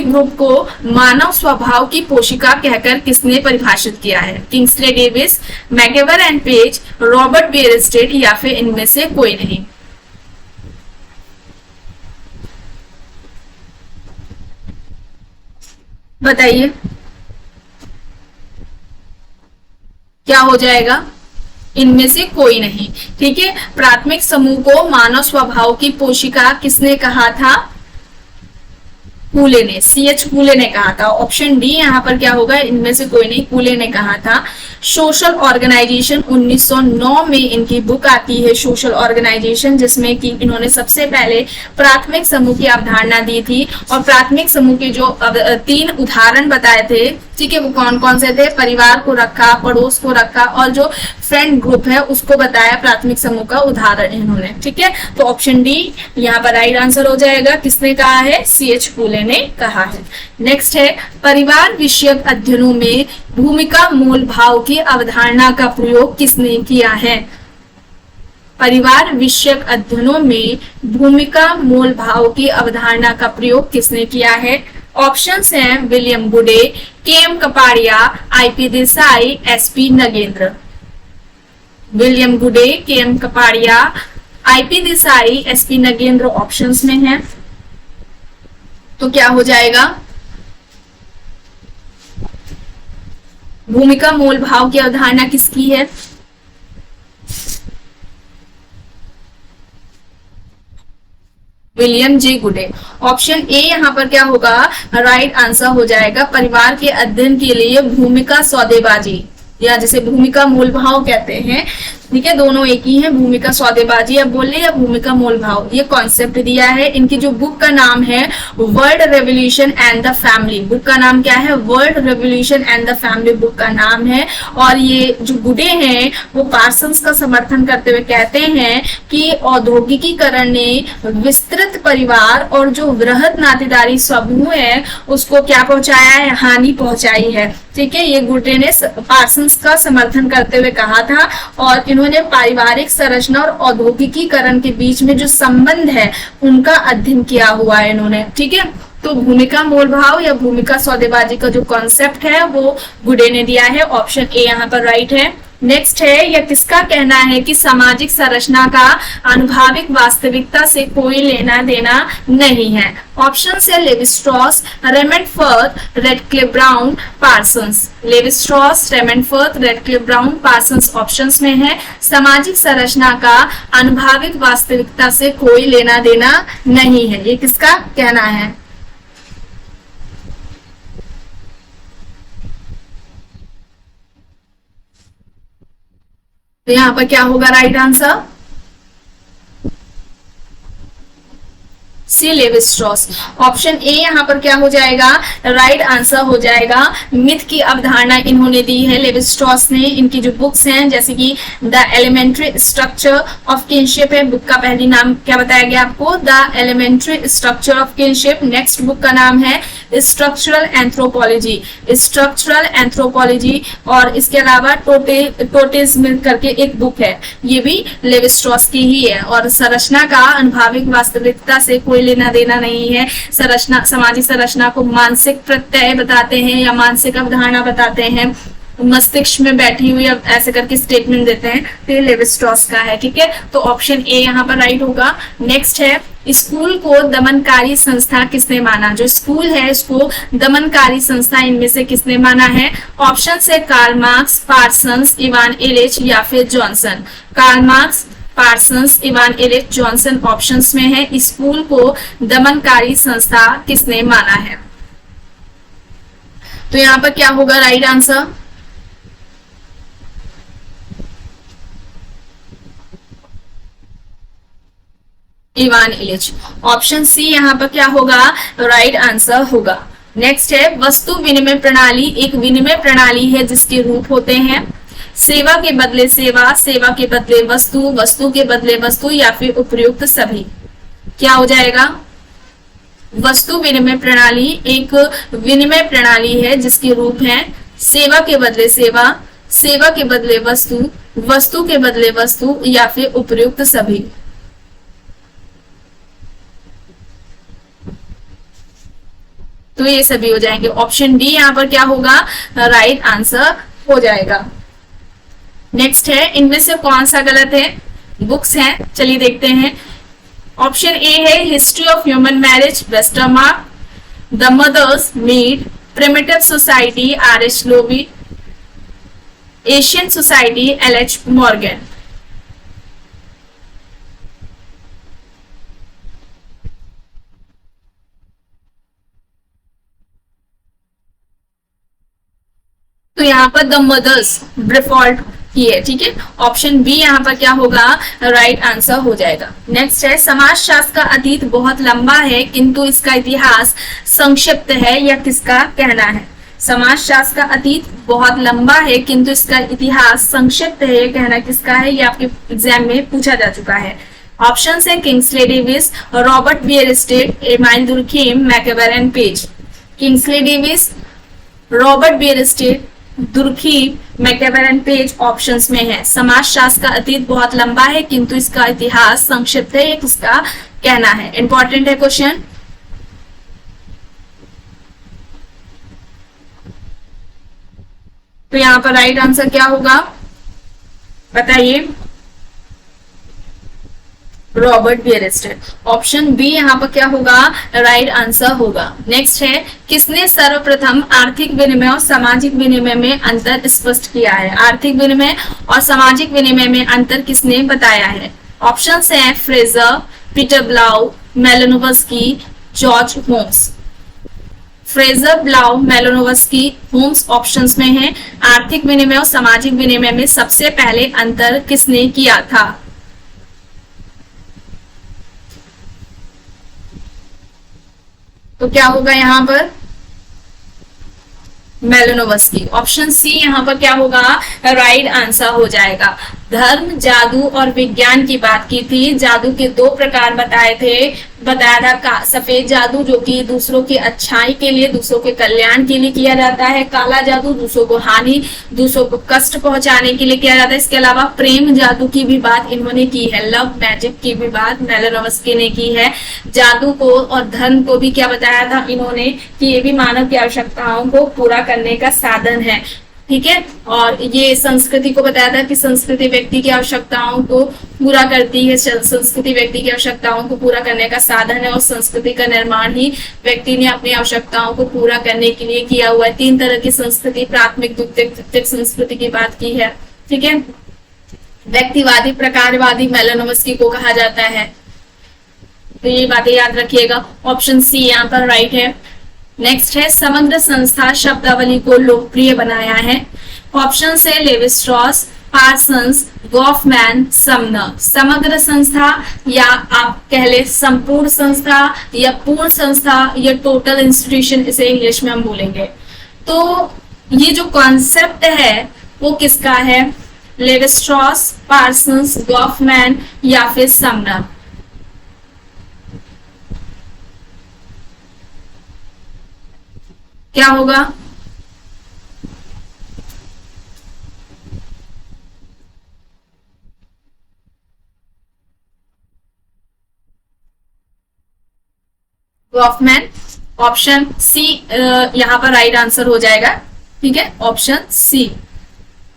ग्रुप को मानव स्वभाव की पोशिका कहकर किसने परिभाषित किया है? Kingsley Davis, MacIver and Page, Robert Bierstedt या फिर इनमें से कोई नहीं। बताइए क्या हो जाएगा? इनमें से कोई नहीं। ठीक है, प्राथमिक समूह को मानव स्वभाव की पोशिका किसने कहा था? कूले ने, C.H. कूले ने कहा था। ऑप्शन डी यहाँ पर क्या होगा? इनमें से कोई नहीं, कूले ने कहा था। सोशल ऑर्गेनाइजेशन 1909 में इनकी बुक आती है, सोशल ऑर्गेनाइजेशन, जिसमें कि इन्होंने सबसे पहले प्राथमिक समूह की अवधारणा दी थी। और प्राथमिक समूह के जो 3 उदाहरण बताए थे, ठीक है, वो कौन कौन से थे? परिवार को रखा, पड़ोस को रखा और जो फ्रेंड ग्रुप है उसको बताया प्राथमिक समूह का उदाहरण इन्होंने। ठीक है, तो ऑप्शन डी यहाँ पर राइट आंसर हो जाएगा। किसने कहा है? C.H. कूले ने कहा है। नेक्स्ट है परिवार विषयक अध्ययनों में भूमिका मूल भाव की अवधारणा का प्रयोग किसने किया है? परिवार विषयक अध्ययनों में भूमिका मूल भाव की अवधारणा का प्रयोग किसने किया है? ऑप्शंस हैं William Goode, KM. Kapadia, I.P. Desai, S.P. Nagendra. William Goode, KM. Kapadia, I.P. Desai, S.P. Nagendra options में है। तो क्या हो जाएगा? भूमिका मोल भाव की अवधारणा किसकी है? विलियम जे गुडे। ऑप्शन ए यहाँ पर क्या होगा, राइट आंसर हो जाएगा। परिवार के अध्ययन के लिए भूमिका सौदेबाजी, या जिसे भूमिका मोल भाव कहते हैं, ठीक है, दोनों एक ही है, भूमिका सौदेबाजी या बोले या भूमिका मोल भाव, ये कॉन्सेप्ट दिया है। इनकी जो बुक का नाम है world revolution and the family, book का नाम क्या है, world revolution and the family book का नाम है। और ये जो गुडे हैं वो पार्सन्स का समर्थन करते हुए कहते हैं कि औद्योगिकीकरण ने विस्तृत परिवार और जो वृहद नातेदारी समूह है उसको क्या पहुंचाया है, हानि पहुंचाई है। ठीक है, ये गुडे ने पार्सन्स का समर्थन करते हुए कहा था, और इन्होंने पारिवारिक संरचना और औद्योगिकीकरण के बीच में जो संबंध है उनका अध्ययन किया हुआ है इन्होंने। ठीक है, तो भूमिका मोल भाव या भूमिका सौदेबाजी का जो कॉन्सेप्ट है वो गुडे ने दिया है। ऑप्शन ए यहाँ पर राइट है। नेक्स्ट है, यह किसका कहना है कि सामाजिक संरचना का अनुभाविक वास्तविकता से कोई लेना देना नहीं है? ऑप्शन है Levi Strauss, Raymond Firth, Radcliffe Brown, Parsons. Levi Strauss, Raymond Firth, Radcliffe Brown, Parsons options में है। सामाजिक संरचना का अनुभाविक वास्तविकता से कोई लेना देना नहीं है, ये किसका कहना है? तो यहाँ पर क्या होगा right answer? C Levi Strauss. Option A यहाँ पर क्या हो जाएगा, राइट आंसर हो जाएगा। मिथ की अवधारणा इन्होंने दी है लेवी स्ट्रॉस ने। इनकी जो बुक्स हैं जैसे कि the elementary structure of kinship है, बुक का पहली नाम क्या बताया गया आपको, the elementary structure of kinship. Next book का नाम है स्ट्रक्चरल एंथ्रोपोलॉजी, स्ट्रक्चरल एंथ्रोपोलॉजी। और इसके अलावा टोटिज्म करके एक बुक है, ये भी लेवी स्ट्रॉस की ही है। और संरचना का अनुभाविक वास्तविकता से कोई लेना देना नहीं है। संरचना, सामाजिक संरचना को मानसिक प्रत्यय बताते हैं या मानसिक अवधारणा बताते हैं, मस्तिष्क में बैठी हुई ऐसे करके स्टेटमेंट देते हैं, तो ये लेवी स्ट्रॉस का है। ठीक है, तो ऑप्शन ए यहाँ पर राइट होगा। नेक्स्ट है, स्कूल को दमनकारी संस्था किसने माना? जो स्कूल है इसको दमनकारी संस्था इनमें से किसने माना है? ऑप्शन है Karl Marx, Parsons, Ivan Illich या फिर Johnson. Karl Marx, Parsons, Ivan Illich, Johnson options में है। स्कूल को दमनकारी संस्था किसने माना है? तो यहाँ पर क्या होगा right answer? Ivan Illich. Option C यहाँ पर क्या होगा, राइट आंसर होगा। नेक्स्ट है, वस्तु विनिमय प्रणाली एक विनिमय प्रणाली है जिसके रूप होते हैं सेवा के बदले सेवा, सेवा के बदले वस्तु, वस्तु के बदले वस्तु या फिर उपयुक्त सभी। क्या हो जाएगा? वस्तु विनिमय प्रणाली एक विनिमय प्रणाली है जिसके रूप है सेवा के बदले सेवा, सेवा के बदले वस्तु, वस्तु के बदले वस्तु या फिर उपयुक्त सभी। तो ये सभी हो जाएंगे। ऑप्शन डी यहाँ पर क्या होगा, राइट आंसर हो जाएगा। नेक्स्ट है, इनमें से कौन सा गलत है? बुक्स हैं, चलिए देखते हैं। ऑप्शन ए है history of human marriage, Westermarck, the mothers Mead, primitive society, R H Lowie, Asian society, L H Morgan. तो यहाँ पर द मदर्स डिफॉल्ट की है। ठीक है, ऑप्शन बी यहाँ पर क्या होगा, राइट आंसर हो जाएगा। नेक्स्ट है, समाजशास्त्र का अतीत बहुत लंबा है किंतु इसका इतिहास संक्षिप्त है, यह किसका कहना है? समाजशास्त्र का अतीत बहुत लंबा है किंतु इसका इतिहास संक्षिप्त है, यह कहना किसका है? ये आपके एग्जाम में पूछा जा चुका है। ऑप्शन है Kingsley Davis, Robert Bierstedt, amyl Durkheim, मैकेबरन page. Kingsley Davis, Robert Bierstedt, Durkheim, मैकेबरन page options में है। समाजशास्त्र का अतीत बहुत लंबा है किंतु इसका इतिहास संक्षिप्त है, ये किसका कहना है? इंपॉर्टेंट है क्वेश्चन। तो यहाँ पर राइट आंसर क्या होगा बताइए? रॉबर्ट बियरेस्टर। ऑप्शन बी यहाँ पर क्या होगा, राइट आंसर होगा। नेक्स्ट है, किसने सर्वप्रथम आर्थिक विनिमय और सामाजिक विनिमय में अंतर स्पष्ट किया है? आर्थिक विनिमय और सामाजिक विनिमय में अंतर किसने बताया है? ऑप्शन है Frazer, Peter Blau, Malinowski, George Homans. Frazer, Blau, Malinowski, Homans options में है। आर्थिक विनिमय और सामाजिक विनिमय में सबसे पहले अंतर किसने किया था? तो क्या होगा यहाँ पर, मेलानोव्स्की। ऑप्शन सी यहाँ पर क्या होगा, राइट आंसर हो जाएगा। धर्म, जादू और विज्ञान की बात की थी। जादू के दो प्रकार बताए थे, बताया था सफेद जादू जो कि दूसरों की अच्छाई के लिए, दूसरों के कल्याण के लिए किया जाता है। काला जादू दूसरों को हानि, दूसरों को कष्ट पहुंचाने के लिए किया जाता है। इसके अलावा प्रेम जादू की भी बात इन्होंने की है, लव मैजिक की भी बात मेलानोव्स्की ने की है। जादू को और धर्म को भी क्या बताया था इन्होंने, कि ये भी मानव की आवश्यकताओं को पूरा करने का साधन है। ठीक है, और ये संस्कृति को बताया था कि संस्कृति व्यक्ति की आवश्यकताओं को पूरा करती है, संस्कृति व्यक्ति की आवश्यकताओं को पूरा करने का साधन है, और संस्कृति का निर्माण ही व्यक्ति ने अपनी आवश्यकताओं को पूरा करने के लिए किया हुआ है। 3 तरह की संस्कृति, प्राथमिक, द्वितीयक, तृतीयक संस्कृति की बात की है। ठीक है, व्यक्तिवादी, प्रकारवादी मेलानोव्स्की को कहा जाता है। तो ये बातें याद रखिएगा। ऑप्शन सी यहाँ पर राइट है। नेक्स्ट है, समग्र संस्था शब्दावली को लोकप्रिय बनाया है। ऑप्शन है Levi straws, Parsons, Goffman, Sumner. समग्र संस्था, या आप कह ले संपूर्ण संस्था, या पूर्ण संस्था, या टोटल इंस्टीट्यूशन, इसे इंग्लिश में हम बोलेंगे। तो ये जो कॉन्सेप्ट है वो किसका है? लेवी स्ट्रॉस, पार्सन्स, गॉफमैन या फिर समनर। क्या होगा? गॉफमैन। ऑप्शन सी यहाँ पर राइट आंसर हो जाएगा। ठीक है, ऑप्शन सी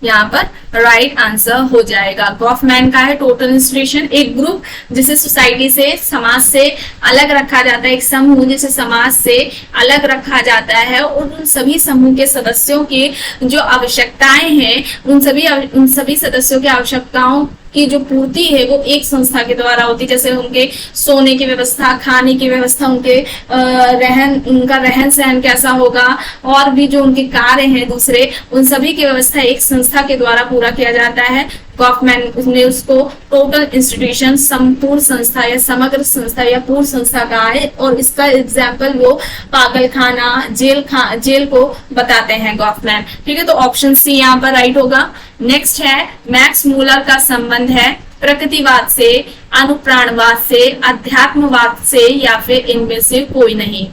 यहाँ पर राइट आंसर हो जाएगा। गॉफमैन का है टोटल इंस्टीट्यूशन, एक ग्रुप जिसे सोसाइटी से, समाज से अलग रखा जाता है, एक समूह जिसे समाज से अलग रखा जाता है, और उन सभी समूह के सदस्यों की जो आवश्यकताएं हैं, उन सभी सदस्यों की आवश्यकताओं की जो पूर्ति है वो एक संस्था के द्वारा होती है। जैसे उनके सोने की व्यवस्था, खाने की व्यवस्था, उनका रहन सहन कैसा होगा, और भी जो उनके कार्य हैं दूसरे, उन सभी की व्यवस्था एक संस्था के द्वारा पूरा किया जाता है। गॉफमैन ने उसको टोटल इंस्टीट्यूशन, संपूर्ण संस्था या समग्र संस्था या पूर्ण संस्था कहा है, और इसका एग्जाम्पल वो पागल खाना, जेल को बताते हैं गॉफमैन। ठीक है, तो ऑप्शन सी यहाँ पर राइट होगा। नेक्स्ट है, मैक्स मूलर का संबंध है प्रकृतिवाद से, अनुप्राणवाद से, अध्यात्मवाद से, या फिर इनमें से कोई नहीं।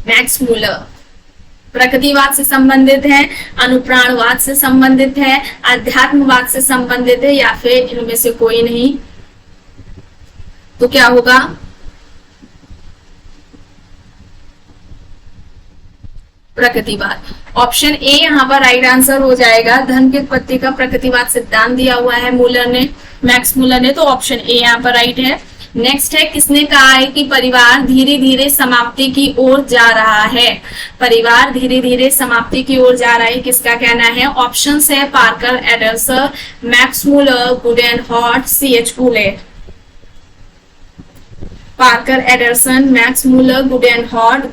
मैक्स मूलर प्रकृतिवाद से संबंधित है, अनुप्राणवाद से संबंधित है, अध्यात्मवाद से संबंधित है, या फिर इनमें से कोई नहीं। तो क्या होगा? प्रकृतिवाद। ऑप्शन ए यहाँ पर राइट आंसर हो जाएगा। धन की उत्पत्ति का प्रकृतिवाद सिद्धांत दिया हुआ है मूलर ने, मैक्स मूलर ने, तो ऑप्शन ए यहाँ पर राइट है। नेक्स्ट है, किसने कहा है कि परिवार धीरे धीरे समाप्ति की ओर जा रहा है? परिवार धीरे धीरे समाप्ति की ओर जा रहा है, किसका कहना है? ऑप्शन है पार्कर एडर्सन, मैक्स मूलर, गुडेनहॉर्ट, सीएच पुलेट। पार्कर एडर्सन, मैक्स मूलर, गुडेनहॉर्ट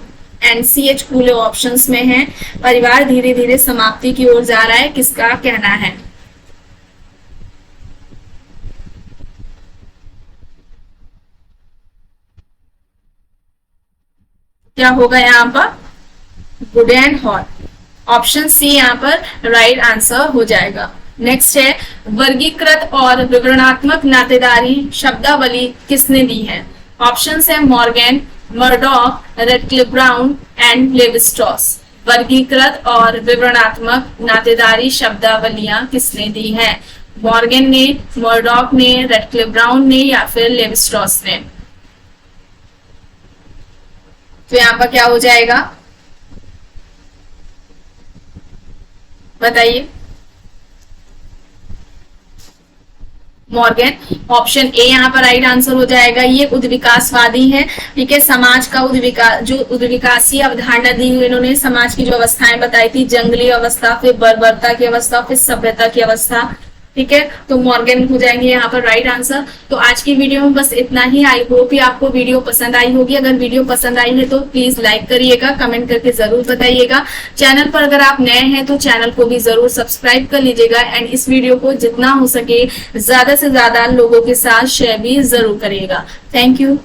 एंड सीएच पुले ऑप्शंस में है। परिवार धीरे धीरे समाप्ति की ओर जा रहा है, किसका कहना है? क्या होगा यहाँ पर? गुडेनहॉर्ट। ऑप्शन सी यहाँ पर राइट आंसर हो जाएगा। नेक्स्ट है, वर्गीकृत और विवरणात्मक नातेदारी शब्दावली किसने दी है? ऑप्शन है Morgan, Murdock, Radcliffe Brown and Levi Strauss. वर्गीकृत और विवरणात्मक नातेदारी शब्दावलियां किसने दी हैं? मॉर्गन ने, मर्डॉक ने, रेडक्लिफ ब्राउन ने, या फिर लेवी स्ट्रॉस ने। तो यहाँ पर क्या हो जाएगा बताइए? मॉर्गन। ऑप्शन ए यहाँ पर राइट आंसर हो जाएगा। ये उद्विकासवादी है, ठीक है। समाज का जो उद्विकासीय अवधारणा दी हुई, इन्होंने समाज की जो अवस्थाएं बताई थी, जंगली अवस्था, फिर बर्बरता की अवस्था, फिर सभ्यता की अवस्था, ठीक है। तो मॉर्गन हो जाएंगे यहाँ पर राइट आंसर। तो आज की वीडियो में बस इतना ही। आई होप कि आपको वीडियो पसंद आई होगी। अगर वीडियो पसंद आई है तो प्लीज लाइक करिएगा, कमेंट करके जरूर बताइएगा। चैनल पर अगर आप नए हैं तो चैनल को भी जरूर सब्सक्राइब कर लीजिएगा एंड इस वीडियो को जितना हो सके ज्यादा से ज्यादा लोगों के साथ शेयर भी जरूर करिएगा। Thank you.